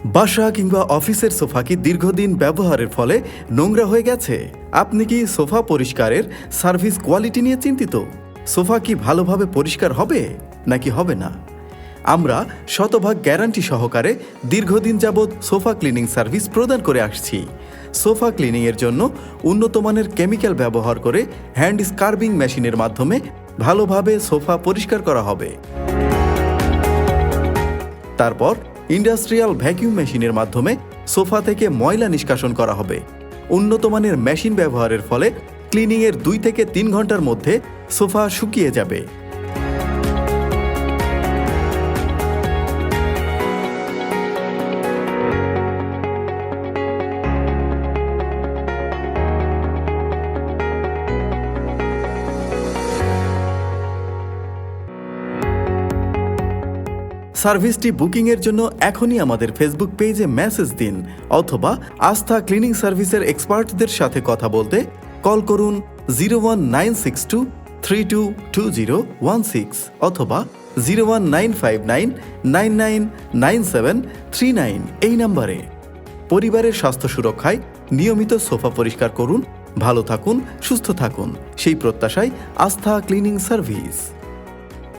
বাসা কিংবা অফিসের সোফা কি দীর্ঘদিন ব্যবহারের ফলে নোংরা হয়ে গেছে? আপনি কি সোফা পরিষ্কারের সার্ভিস কোয়ালিটি নিয়ে চিন্তিত? সোফা কি ভালোভাবে পরিষ্কার হবে নাকি হবে না? আমরা শতভাগ গ্যারান্টি সহকারে দীর্ঘদিন যাবৎ সোফা ক্লিনিং সার্ভিস প্রদান করে আসছি। সোফা ক্লিনিংয়ের জন্য উন্নত মানের কেমিক্যাল ব্যবহার করে হ্যান্ড স্কার্বিং মেশিনের মাধ্যমে ভালোভাবে সোফা পরিষ্কার করা হবে। তারপর ইন্ডাস্ট্রিয়াল ভ্যাকিউম মেশিনের মাধ্যমে সোফা থেকে ময়লা নিষ্কাশন করা হবে। উন্নত মানের মেশিন ব্যবহারের ফলে ক্লিনিংয়ের 2 থেকে 3 ঘন্টার মধ্যে সোফা শুকিয়ে যাবে। সার্ভিসটি বুকিংয়ের জন্য এখনই আমাদের ফেসবুক পেজে মেসেজ দিন অথবা আস্থা ক্লিনিং সার্ভিসের এক্সপার্টদের সাথে কথা বলতে কল করুন 01962322016 অথবা 01959999739 এই নম্বরে। পরিবারের স্বাস্থ্য সুরক্ষায় নিয়মিত সোফা পরিষ্কার করুন, ভালো থাকুন, সুস্থ থাকুন, সেই প্রত্যাশায় আস্থা ক্লিনিং সার্ভিস।